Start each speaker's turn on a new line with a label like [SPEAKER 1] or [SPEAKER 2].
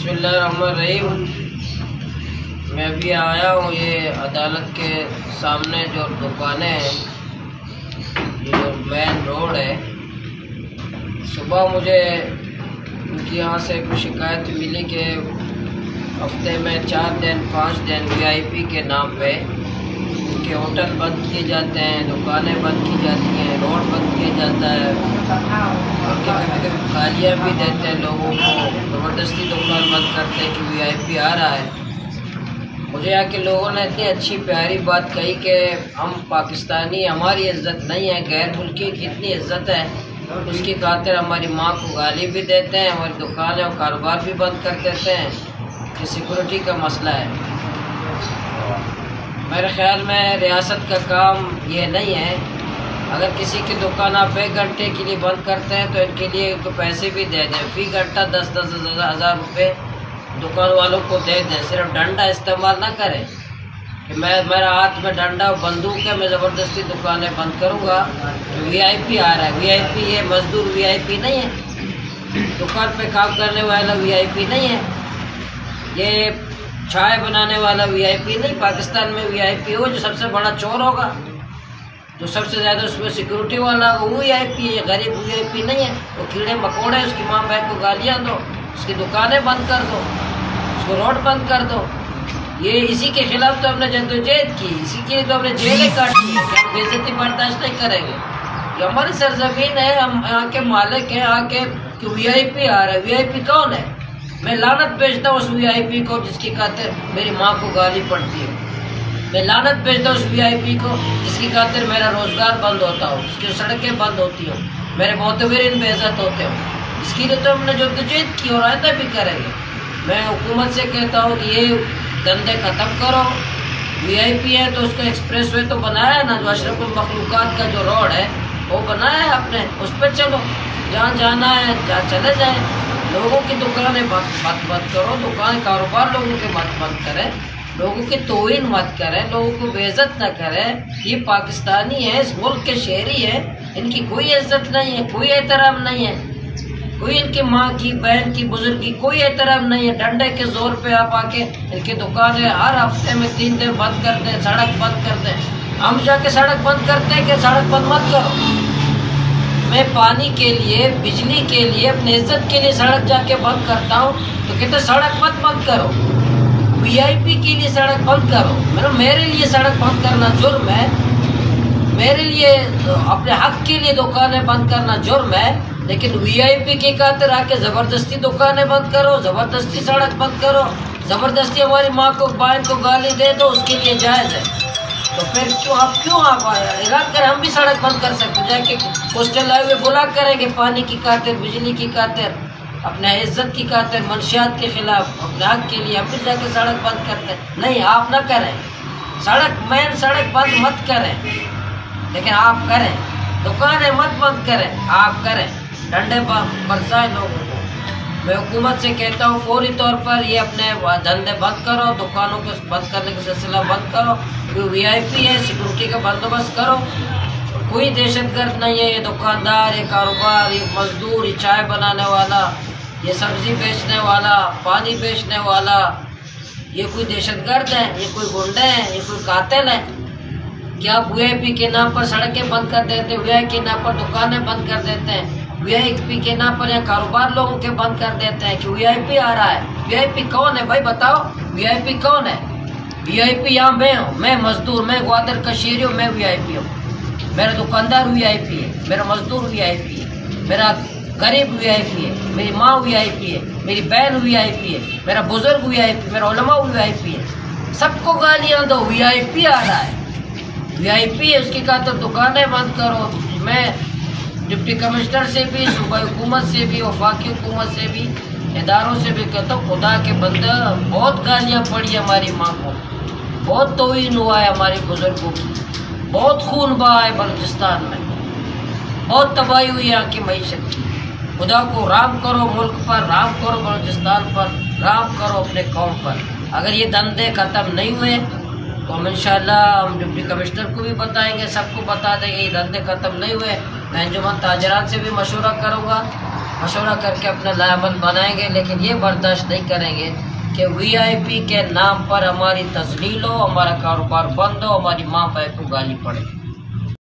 [SPEAKER 1] بسم اللہ الرحمن الرحیم۔ میں ابھی آیا ہوں یہ عدالت کے سامنے جو دکانیں ہیں، یہ جو مین روڈ ہے، صبح مجھے ان کی یہاں سے کچھ شکایت ملی کہ ہفتے میں 4 دن 5 دن VIP کے نام پہ ان کے ہوٹل بند کیے جاتے ہیں، دکانیں بند کی جاتی ہیں، روڈ بند کیا جاتا ہے، اور کبھی کبھی گالیاں بھی دیتے ہیں لوگوں کو، زبردستی دکان بند کرتے ہیں کہ VIP آ رہا ہے۔ مجھے یہاں کے لوگوں نے اتنی اچھی پیاری بات کہی کہ ہم پاکستانی، ہماری عزت نہیں ہے، غیر ملکی کی اتنی عزت ہے، اس کی خاطر ہماری ماں کو گالی بھی دیتے ہیں، ہماری دکانیں اور کاروبار بھی بند کر دیتے ہیں کہ سیکورٹی کا مسئلہ ہے۔ میرے خیال میں ریاست کا کام یہ نہیں ہے۔ اگر کسی کی دکان آپ 1 گھنٹے کے لیے بند کرتے ہیں تو ان کے لیے تو پیسے بھی دے دیں، فی گھنٹہ 10-10 ہزار روپے دکان والوں کو دے دیں، صرف ڈنڈا استعمال نہ کریں کہ میرا ہاتھ میں ڈنڈا بندوق ہے، میں زبردستی دکانیں بند کروں گا۔ VIP آ رہا ہے، VIP یہ مزدور VIP نہیں ہے، دکان پہ کام کرنے والا VIP نہیں ہے، یہ چائے بنانے والا VIP نہیں۔ پاکستان میں VIP ہو جو سب سے بڑا چور ہوگا، جو سب سے زیادہ اس میں سیکورٹی والا ہوگا، وہ VIP ہے، غریب VIP نہیں ہے۔ وہ کیڑے مکوڑے، اس کی ماں بہن کو گالیاں دو، اس کی دکانیں بند کر دو، اس کو روڈ بند کر دو۔ یہ اسی کے خلاف تو ہم نے جدوجہد کی، اسی کے لیے تو ہم نے جیلیں کاٹی ہے کہ ہم بے عزتی برداشت نہیں کریں گے۔ یہ ہماری سرزمین ہے، ہم یہاں کے مالک ہیں، یہاں کے کہ VIP آ رہا ہے۔ VIP کون ہے؟ میں لعنت بھیجتا ہوں اس VIP کو جس کی خاطر میری ماں کو گالی پڑتی ہے، میں لعنت بھیجتا ہوں اس VIP کو جس کی خاطر میرا روزگار بند ہوتا ہو، اس کی سڑکیں بند ہوتی ہوں، میرے معتبرین بے عزت ہوتے ہوں۔ اس کے لیے تو ہم نے جدوجہد کی اور آئندہ بھی کریں گے۔ میں حکومت سے کہتا ہوں کہ یہ دندے ختم کرو، VIP ہے تو اس کو ایکسپریس وے تو بنایا ہے نا، جو اشرف المخلوقات کا جو روڈ ہے وہ بنایا ہے آپ نے، اس پہ چلو، جہاں جانا ہے جہاں چلے جائیں۔ لوگوں کی دکانیں بند کرو، دکان کاروبار لوگوں کے بند کریں، لوگوں کی توہین مت کریں، لوگوں کو بے عزت نہ کریں۔ یہ پاکستانی ہے، اس ملک کے شہری ہیں، ان کی کوئی عزت نہیں ہے، کوئی احترام نہیں ہے، کوئی ان کی ماں کی، بہن کی، بزرگ کی کوئی احترام نہیں ہے۔ ڈنڈے کے زور پہ آپ آ کے ان کی دکانیں ہر ہفتے میں 3 دن بند کر دیں، سڑک بند کر دیں۔ ہم جا کے سڑک بند کرتے ہیں کہ سڑک بند مت کرو۔ میں پانی کے لیے، بجلی کے لیے، اپنی عزت کے لیے سڑک جا کے بند کرتا ہوں تو کہتے سڑک مت بند کرو، VIP کے لیے سڑک بند کرو۔ میرے لیے سڑک بند کرنا جرم ہے، میرے لیے اپنے حق کے لیے دکانیں بند کرنا جرم ہے، لیکن VIP کی خاطر آ کے زبردستی دکانیں بند کرو، زبردستی سڑک بند کرو، زبردستی ہماری ماں کو، بہن کو گالی دے دو، اس کے لیے جائز ہے۔ تو پھر کیوں آپ اعلان کریں؟ ہم بھی سڑک بند کر سکتے، جا کے کوسٹل ہائی وے بلاک کریں گے، پانی کی خاطر، بجلی کی خاطر، اپنے عزت کی خاطر، منشیات کے خلاف، اپنے حق کے لیے ہم بھی جا کے سڑک بند کرتے ہیں۔ نہیں، آپ نہ کریں، مین سڑک بند مت کریں، لیکن آپ کریں، دکانیں مت بند کریں، آپ کریں، ڈنڈے برسائیں لوگوں کو۔ میں حکومت سے کہتا ہوں فوری طور پر یہ اپنے دھندے بند کرو، دکانوں کو بند کرنے کا سلسلہ بند کرو، VIP ہے، سیکورٹی کا بندوبست کرو۔ کوئی دہشت گرد نہیں ہے، یہ دکاندار، یہ کاروبار، یہ مزدور، یہ چائے بنانے والا، یہ سبزی بیچنے والا، پانی بیچنے والا، یہ کوئی دہشت گرد ہے، یہ کوئی گنڈے ہیں، یہ کوئی قاتل ہے؟ کیا آپ VIP کے نام پر سڑکیں بند کر دیتے ہیں، VIP کے نام پر دکانیں بند کر دیتے ہیں، VIP کے نام پر یا کاروبار لوگوں کے بند کر دیتے ہیں کہ VIP آ رہا ہے؟ VIP کون ہے بھائی بتاؤ؟ VIP کون ہے؟ VIP یہاں میں ہوں، میں مزدور، میں گوادر کا شہری ہوں، میں VIP ہوں، میرا دکاندار VIP ہے، میرا مزدور VIP ہے، میرا غریب VIP ہے، میری ماں VIP ہے، میری بہن VIP ہے، میرا بزرگ VIP، میرا علماء VIP ہے۔ سب کو گالیاں دو، VIP آ رہا ہے، VIP ہے، اس کی خاطر دکانیں بند کرو۔ میں ڈپٹی کمشنر سے بھی، صوبائی حکومت سے بھی، وفاقی حکومت سے بھی، اداروں سے بھی کہتا ہوں خدا کے بندے، بہت گالیاں پڑی ہماری ماں کو، بہت توہین ہوا ہے ہمارے بزرگوں کی، بہت خون بہا ہے بلوچستان میں، بہت تباہی ہوئی یہاں کی معیشت کی۔ خدا کو رام کرو ملک پر، رام کرو بلوچستان پر، رام کرو اپنے قوم پر۔ اگر یہ دندے ختم نہیں ہوئے تو ہم انشاءاللہ ہم ڈپٹی کمشنر کو بھی بتائیں گے، سب کو بتا دیں گے یہ دندے ختم نہیں ہوئے۔ میں انجمن تاجران سے بھی مشورہ کروں گا مشورہ کر کے اپنا لائحہ بنائیں گے، لیکن یہ برداشت نہیں کریں گے کہ وی آئی پی کے نام پر ہماری تذلیل ہو، ہمارا کاروبار بند ہو، ہماری ماں باپ کو گالی پڑے۔